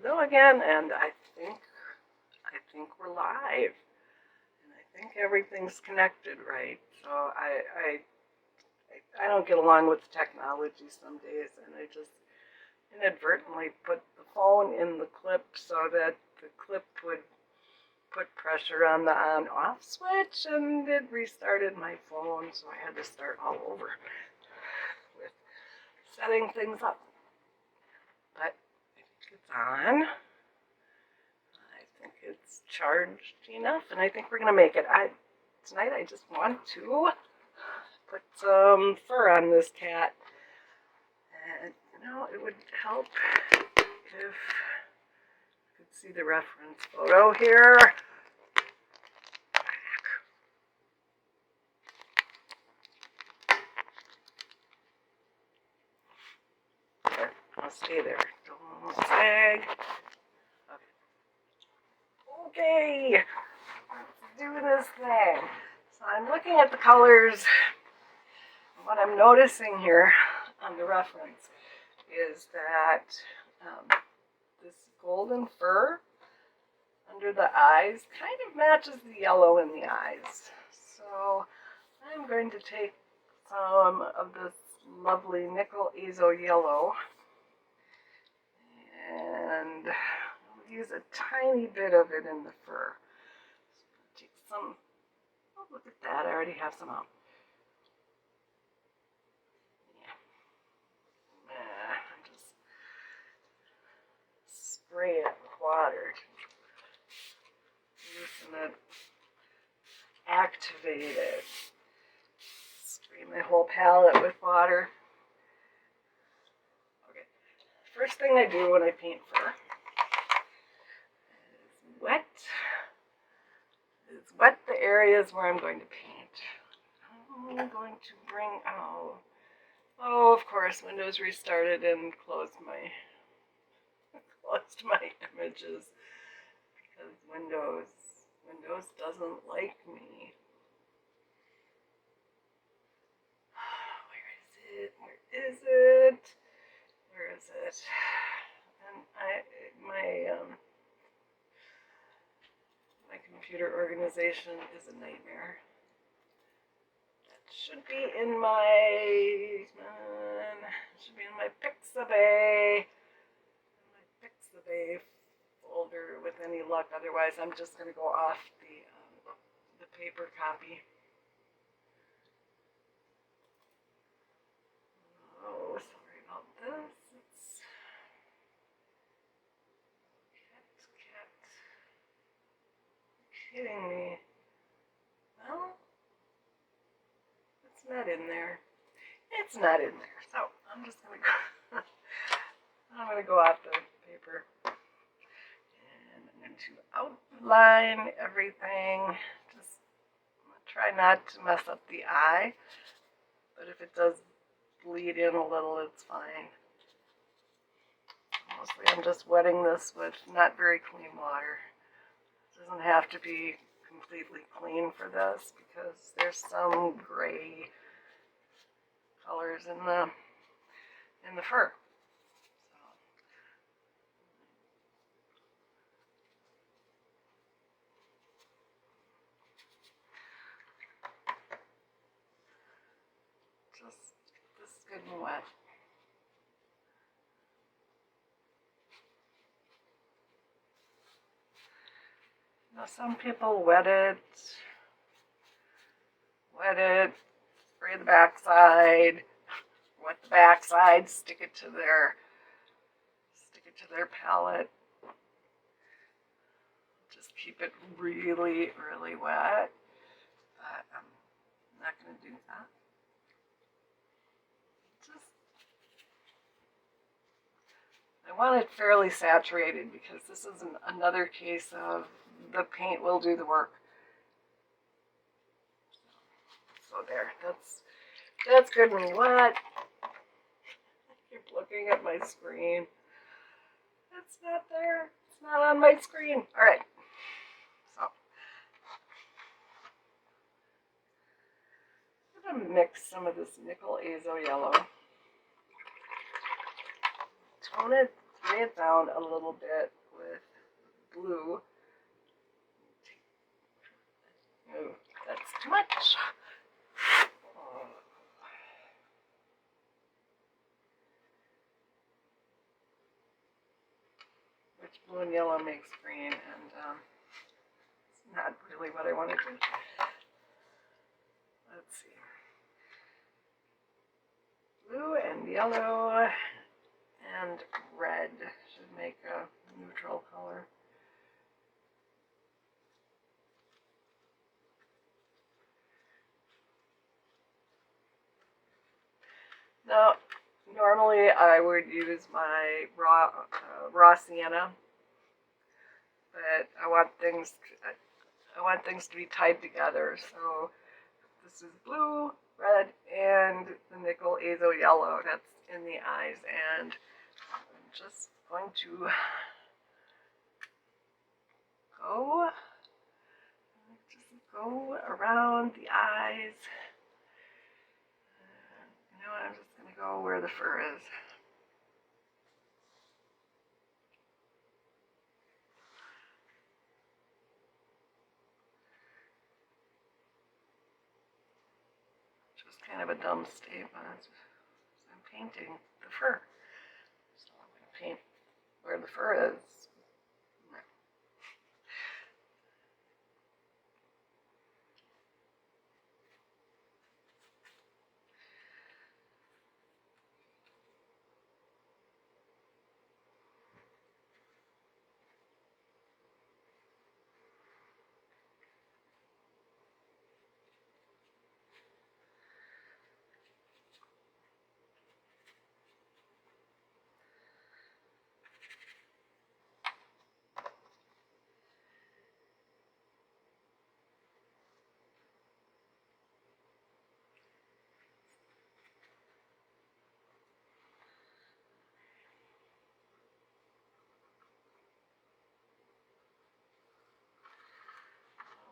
Hello again, and I think we're live, and I think everything's connected right. So I don't get along with technology some days, and I just inadvertently put the phone in the clip so that the clip would put pressure on the on-off switch, and it restarted my phone, so I had to start all over with setting things up. But I think it's on. I think it's charged enough, and I think we're going to make it. Tonight I just want to put some fur on this cat. And, it would help if you could see the reference photo here. There, I'll stay there. Don't sag. Okay, let's do this thing. So I'm looking at the colors. What I'm noticing here on the reference is that this golden fur under the eyes kind of matches the yellow in the eyes. So I'm going to take some of this lovely nickel azo yellow and use a tiny bit of it in the fur. So take some, oh, look at that, I already have some out. Just spray it with water to loosen it, activate it. Spray my whole palette with water. Okay, first thing I do when I paint fur is wet the areas where I'm going to paint. I'm going to bring out, oh, of course, Windows restarted and closed my images because Windows doesn't like me. Where is it? And my computer organization is a nightmare. That should be in my Pixabay. Folder with any luck. Otherwise, I'm just going to go off the paper copy. Oh, sorry about this. It's cat. Kidding me. Well, it's not in there. It's not in there. So I'm just going to go. I'm going to go off the paper. To outline everything. Just try not to mess up the eye, but if it does bleed in a little, it's fine. Mostly I'm just wetting this with not very clean water. It doesn't have to be completely clean for this because there's some gray colors in the fur. Just get this good and wet. Now some people wet it, spray the backside, wet the backside, stick it to their palette. Just keep it really, really wet. But I'm not going to do that. I want it fairly saturated because this is another case of the paint will do the work. So there, that's good and wet. I keep looking at my screen. It's not there. It's not on my screen. All right. So I'm going to mix some of this nickel azo yellow. Tone it gray it down a little bit with blue. Oh, that's too much. Which blue and yellow makes green, and it's not really what I want to do. Let's see. Blue and yellow and red should make a neutral color. Now, normally I would use my raw sienna, but I want things to be tied together. So this is blue, red, and the nickel azo yellow that's in the eyes, and I'm just going to go around the eyes. You know what, I'm just going to go where the fur is. Just kind of a dumb statement. I'm painting the fur. So I'm going to paint where the fur is.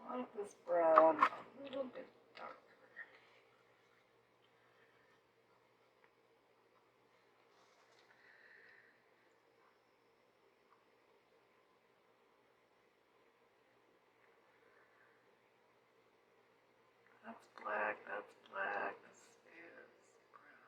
I want this brown a little bit darker. That's black, this is brown.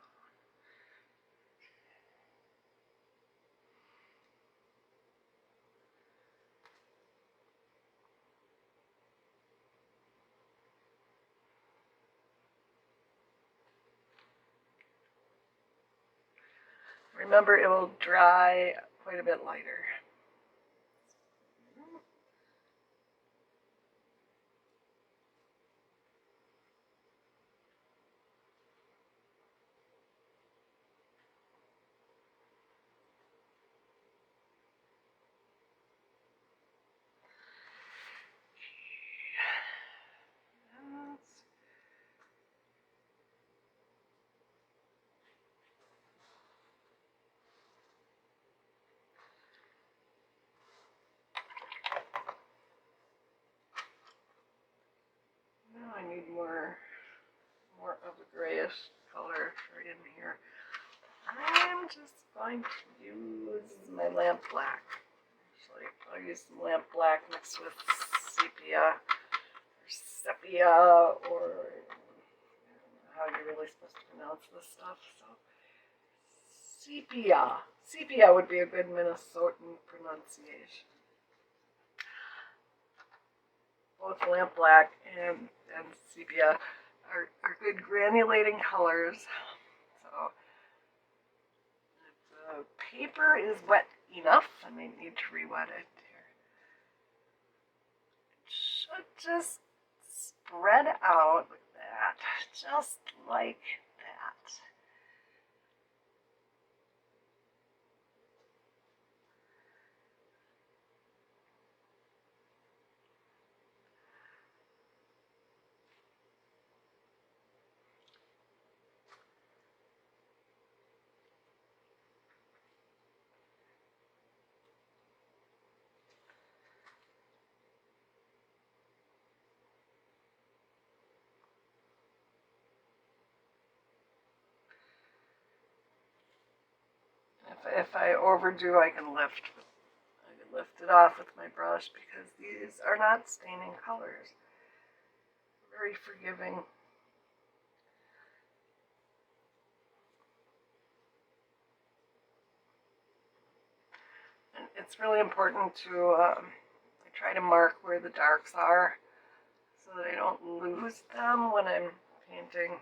Remember, it will dry quite a bit lighter. Now I need more of the grayish color for in here. I'm just going to use my lamp black. Actually, I'll use some lamp black mixed with sepia, or I don't know how you're really supposed to pronounce this stuff. So sepia would be a good Minnesotan pronunciation. Both lamp black and sepia are good granulating colors. So if the paper is wet enough, I may need to re-wet it here. It should just spread out like that, just like that. If I overdo, I can lift it off with my brush because these are not staining colors. Very forgiving. And it's really important to I try to mark where the darks are so that I don't lose them when I'm painting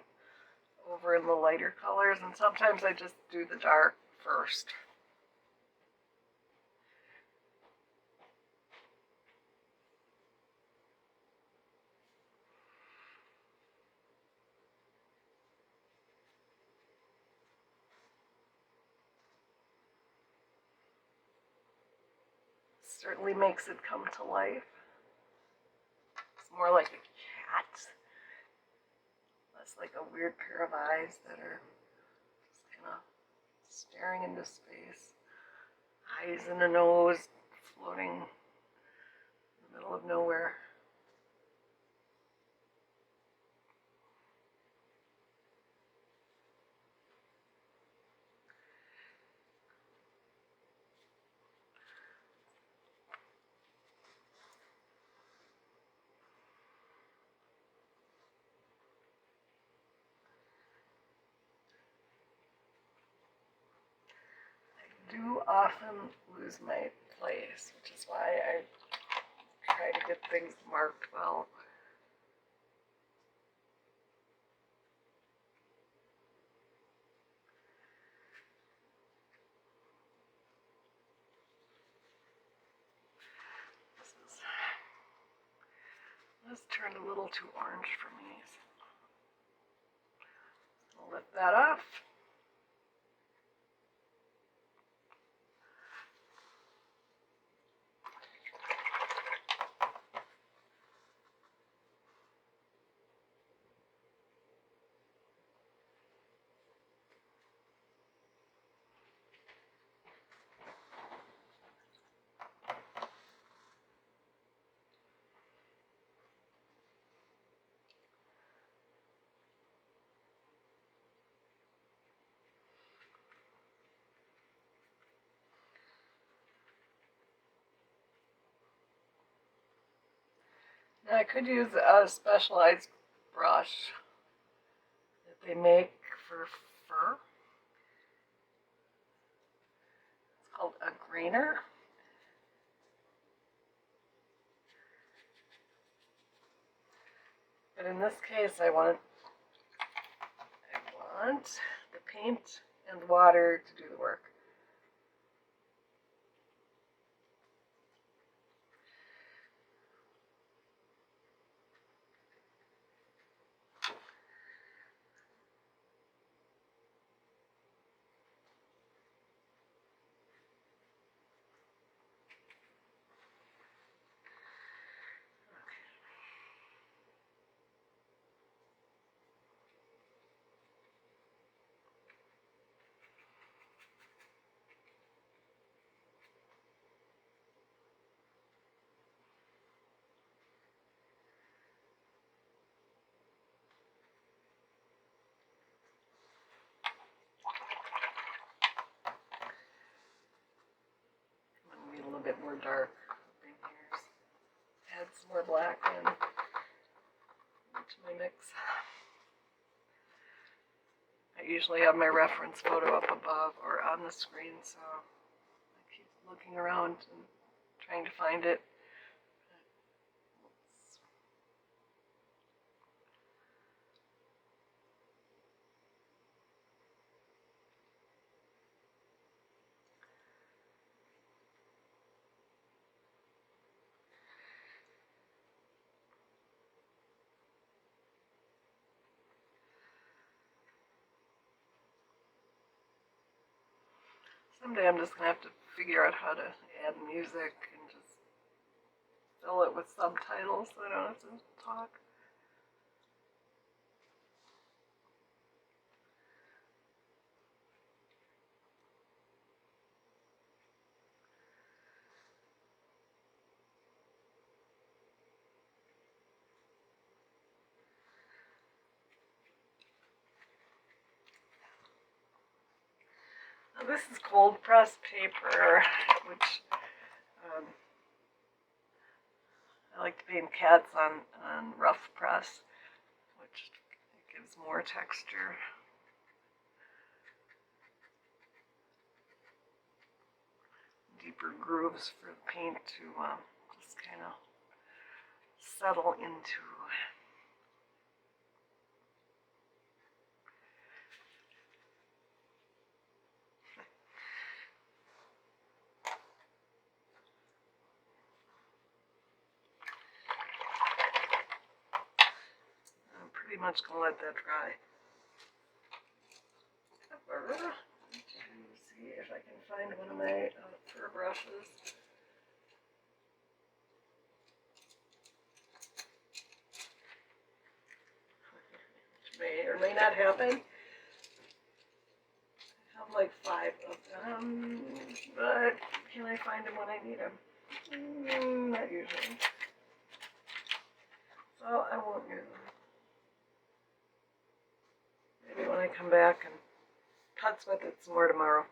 over in the lighter colors. And sometimes I just do the dark first. Certainly makes it come to life. It's more like a cat. Less like a weird pair of eyes that are just kind of staring into space. Eyes and a nose floating in the middle of nowhere. Do often lose my place, which is why I try to get things marked well. This turned a little too orange for me. So I'll lift that off. Now I could use a specialized brush that they make for fur. It's called a grainer. But in this case, I want the paint and water to do the work. A little bit more dark in here. Add some more black into my mix. I usually have my reference photo up above or on the screen, so I keep looking around and trying to find it. Someday I'm just going to have to figure out how to add music and just fill it with subtitles so I don't have to talk. Now this is cold pressed paper, which I like to paint cats on rough press, which gives more texture. Deeper grooves for the paint to just kind of settle into. I'm pretty much going to let that dry. See if I can find one of my fur brushes. Which may or may not happen. I have like 5 of them, but can I find them when I need them? Not usually. So I won't use them. Maybe when I come back and putz with it some more tomorrow.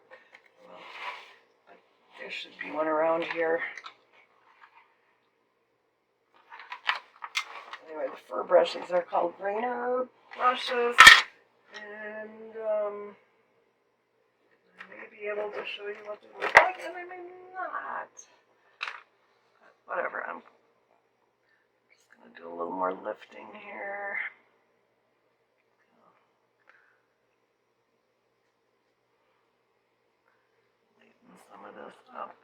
Well, there should be one around here. Anyway, the fur brushes are called grainer brushes, and I may be able to show you what they look like, and I may not. But whatever, I'm just going to do a little more lifting here. Lighten some of this up.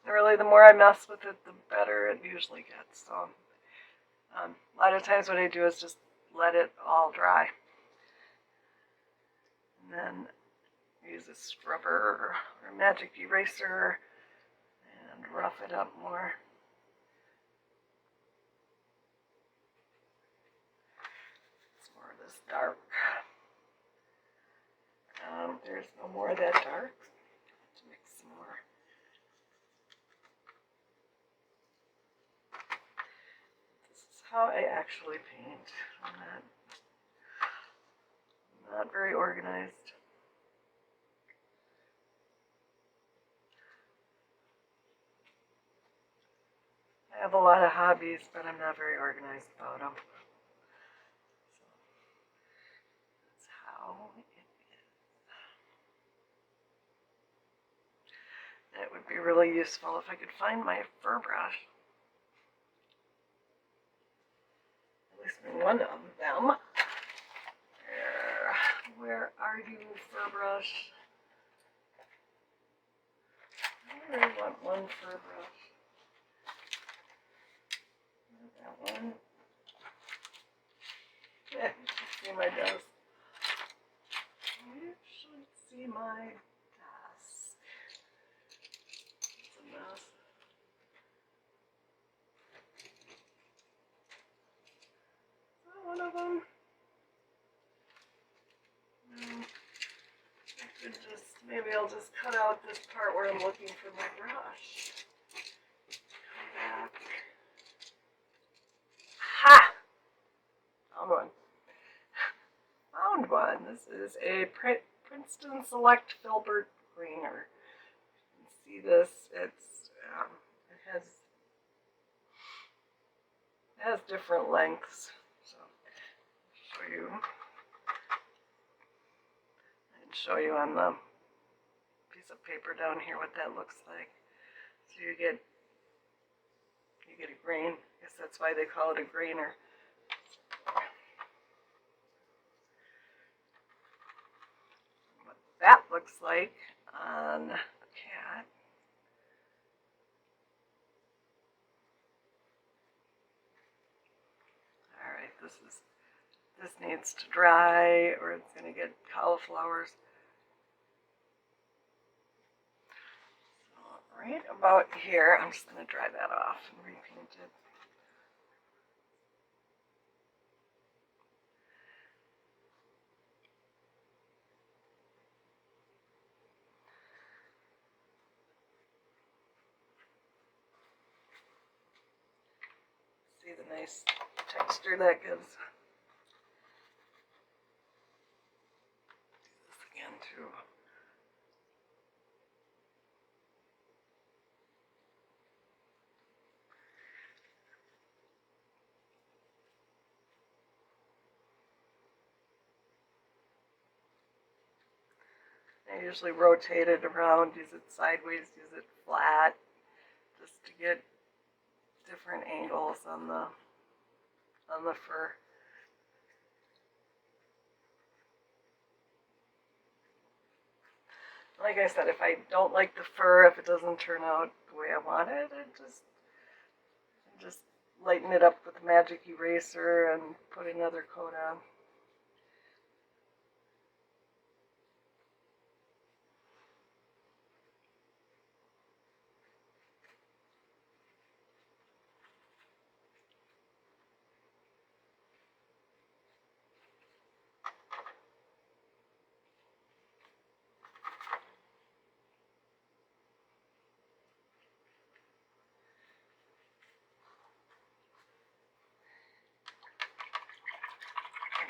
And really, the more I mess with it, the better it usually gets. So a lot of times what I do is just let it all dry. And then use a scrubber or magic eraser and rough it up more. It's more of this dark. There's no more of that dark. Let's mix some more. This is how I actually paint. I'm not very organized. I have a lot of hobbies, but I'm not very organized about them. So that's how it is. It would be really useful if I could find my fur brush. At least one of them. Where are you, fur brush? I really want one fur brush. Not that one. Yeah, you should see my desk. You should see my desk. It's a mess. Is that one of them? No. I could just, maybe I'll just cut out this part where I'm looking for my brush. Come back. Ha! Found one. Found one. This is a Princeton Select Filbert Grainer. You can see this. It has different lengths. So I'll show you on the piece of paper down here what that looks like. So you get a grain. I guess that's why they call it a grainer. What that looks like on a cat. Alright, this needs to dry or it's going to get cauliflowers. So right about here, I'm just going to dry that off and repaint it. See the a nice texture that gives. Do this again too. I usually rotate it around, use it sideways, use it flat, just to get different angles on the fur. Like I said, if I don't like the fur, if it doesn't turn out the way I want it, I just lighten it up with a magic eraser and put another coat on.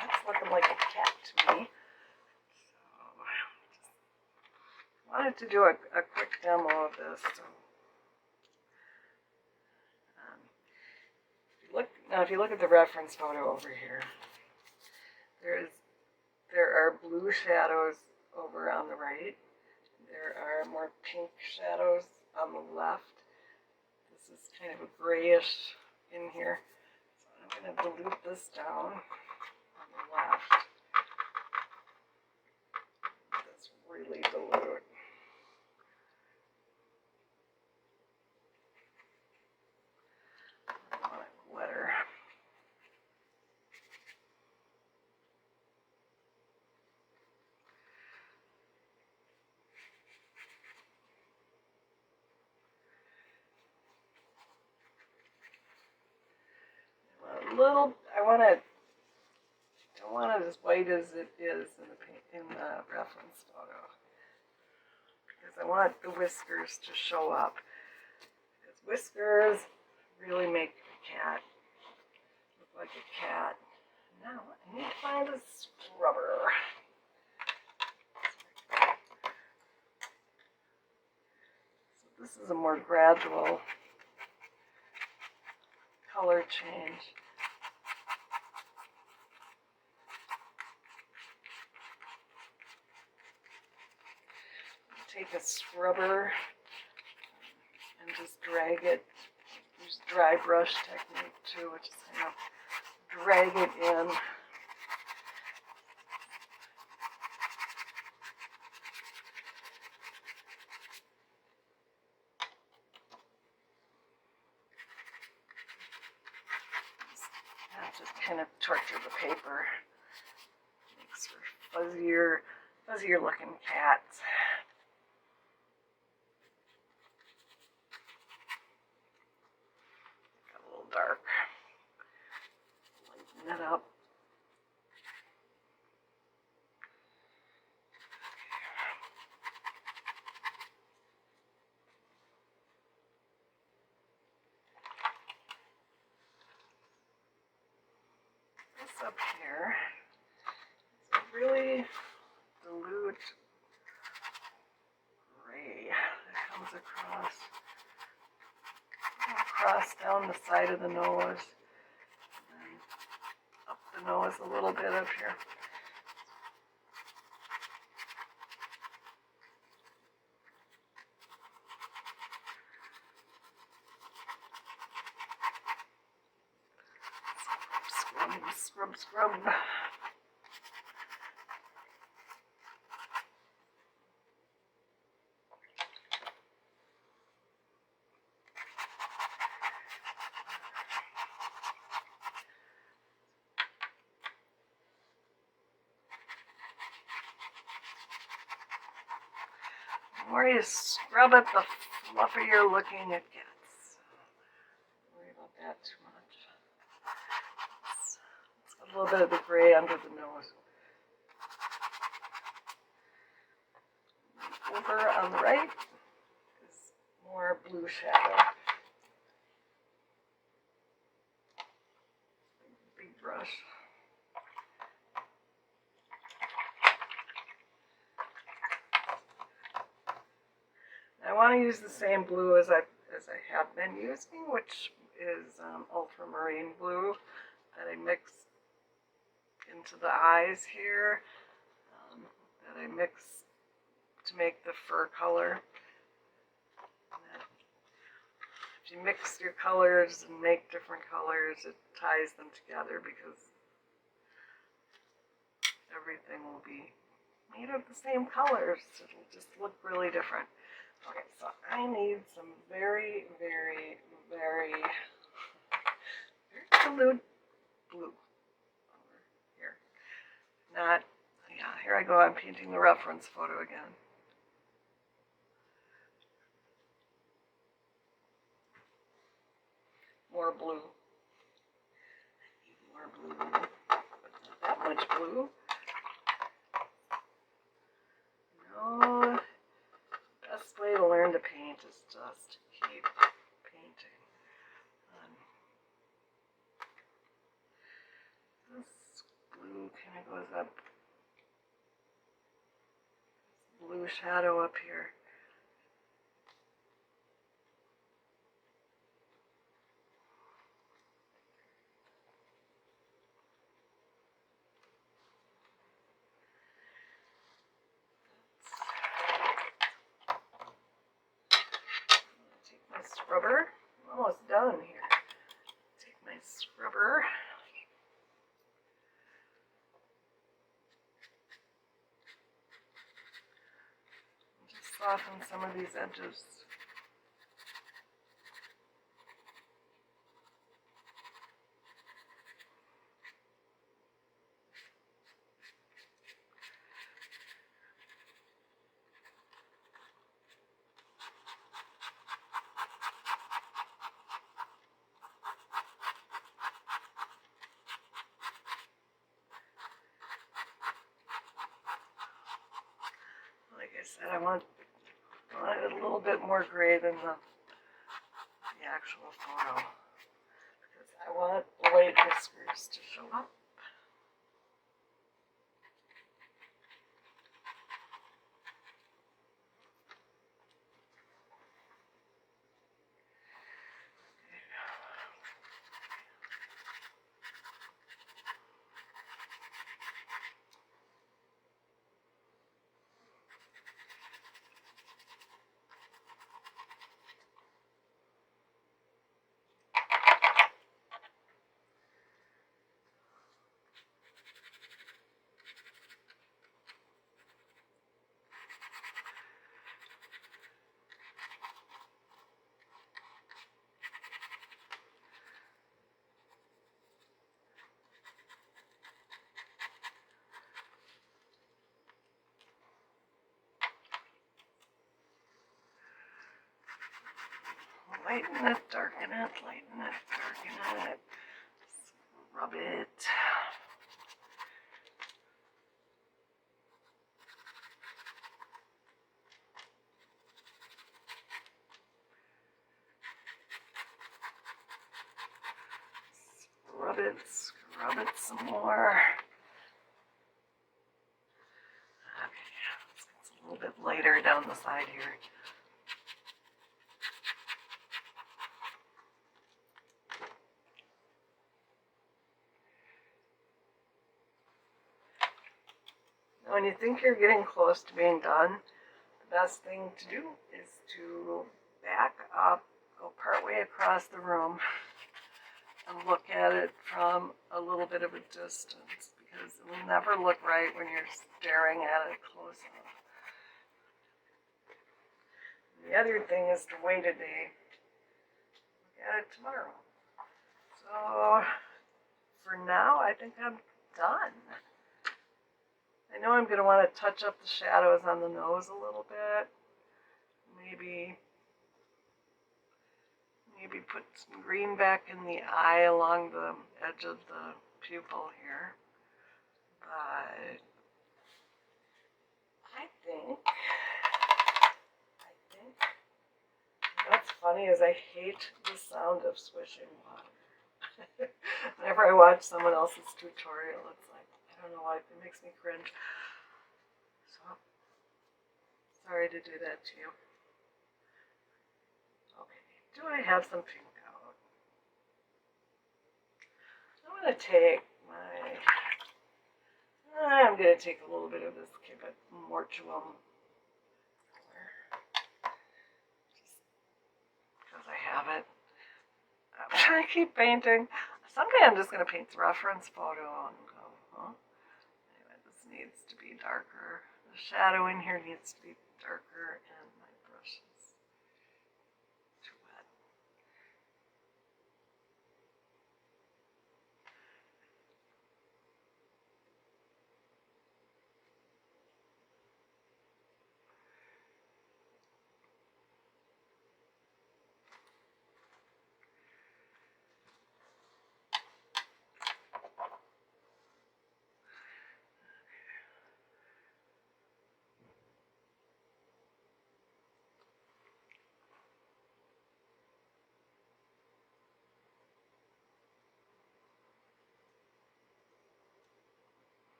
That's looking like a cat to me. So, I wanted to do a quick demo of this. So, if you look at the reference photo over here, there are blue shadows over on the right. There are more pink shadows on the left. This is kind of a grayish in here. So I'm going to dilute this down on the left. That's really dilute. I want it wetter. Don't want it as white as it is in the reference photo, because I want the whiskers to show up. Because whiskers really make the cat look like a cat. Now I need to find a scrubber. So this is a more gradual color change. Take a scrubber and just drag it. Use dry brush technique too, which is kind of drag it in. Just kind of torture the paper. Makes for fuzzier looking cats. Got a little dark. Lighten it up. This up here is a really dilute gray that comes across down the side of the nose, and up the nose a little bit up here. Scrub. The more you scrub it, the fluffier looking it gets. Don't worry about that too much. Let's get a little bit of the gray under the nose. Over on the right is more blue shadow. want to use the same blue as I have been using, which is ultramarine blue that I mix into the eyes here, that I mix to make the fur color. If you mix your colors and make different colors, it ties them together because everything will be made of the same colors. It'll just look really different. Okay, so I need some very, very, very dilute blue over here. Not, yeah, here I go, I'm painting the reference photo again. More blue. More blue. But not that much blue. No. Best way to learn to paint is just keep painting. This blue kind of goes up. Blue shadow up here. Take my scrubber. I'm almost done here. Take my scrubber. Just soften some of these edges. Like I said, I want it a little bit more gray than the actual photo because I want white whiskers to show up. Lighten it, darken it, lighten it, darken it. Rub it. Scrub it some more. Okay, it's a little bit lighter down the side here. When you think you're getting close to being done, the best thing to do is to back up, go partway across the room, and look at it from a little bit of a distance, because it will never look right when you're staring at it close up. The other thing is to wait a day, look at it tomorrow. So for now, I think I'm done. I know I'm going to want to touch up the shadows on the nose a little bit. Maybe put some green back in the eye along the edge of the pupil here. But I think what's funny is I hate the sound of swishing water. Whenever I watch someone else's tutorial, it's like, I don't know why, it makes me cringe. So, sorry to do that to you. Do I have some pink out? I'm going to take a little bit of this mortuum because I have it. I keep painting. Someday I'm just going to paint the reference photo and go, huh? Anyway, this needs to be darker. The shadow in here needs to be darker, and my brush is too wet.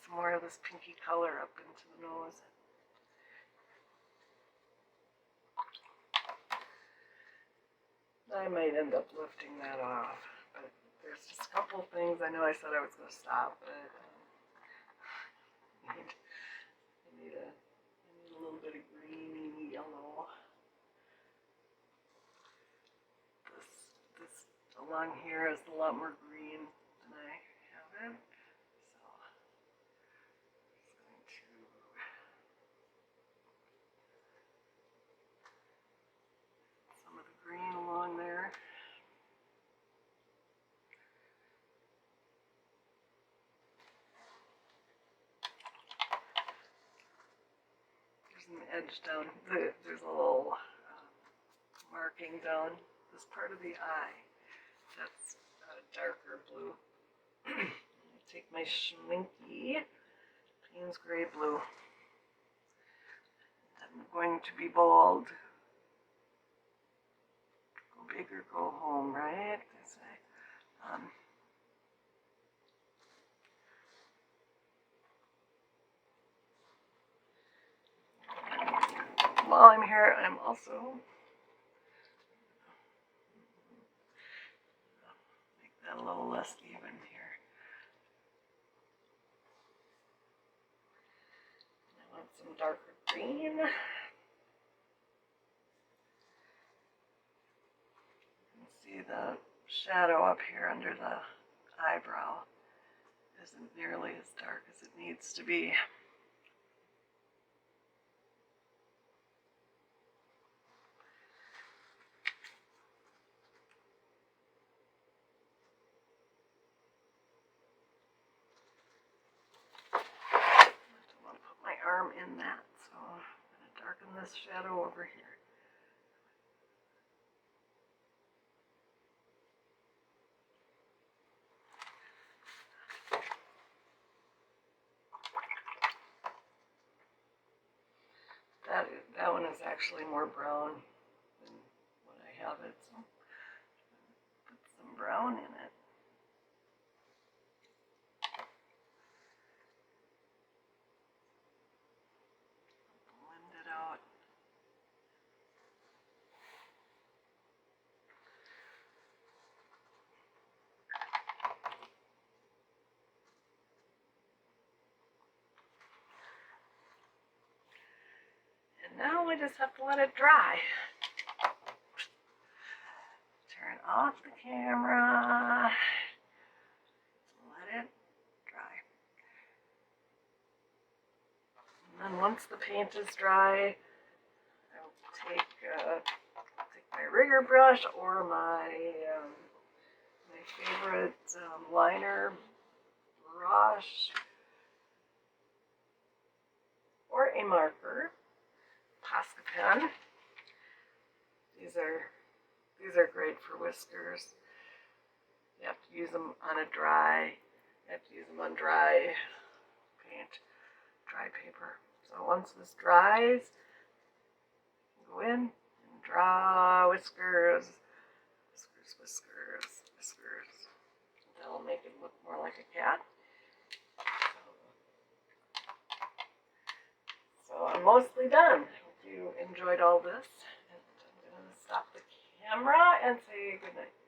Some more of this pinky color up into the nose. I might end up lifting that off, but there's just a couple things. I know I said I was going to stop, but I need a little bit of green yellow. This along here is a lot more green than I have it. Some of the green along there. There's an edge down. There's a little marking down this part of the eye. That's a darker blue. Take my Schminky Payne's Gray Blue. I'm going to be bold. Go big or go home, right? They say. While I'm here, I'm also make that a little less even here. I want some darker green. See the shadow up here under the eyebrow isn't nearly as dark as it needs to be. I don't want to put my arm in that, so I'm going to darken this shadow over here. That one is actually more brown than what I have it, so put some brown in it. Blend it out. And now we just have to let it dry. Turn off the camera. Let it dry. And then once the paint is dry, I'll take my rigger brush or my favorite liner brush or a marker, Posca pen. These are great for whiskers. You have to use them on a dry, you have to use them on dry paint, dry paper. So once this dries, go in and draw whiskers, whiskers, whiskers, whiskers. That'll make it look more like a cat. So I'm mostly done. Hope you enjoyed all this. And I'm going to stop the camera and say goodnight.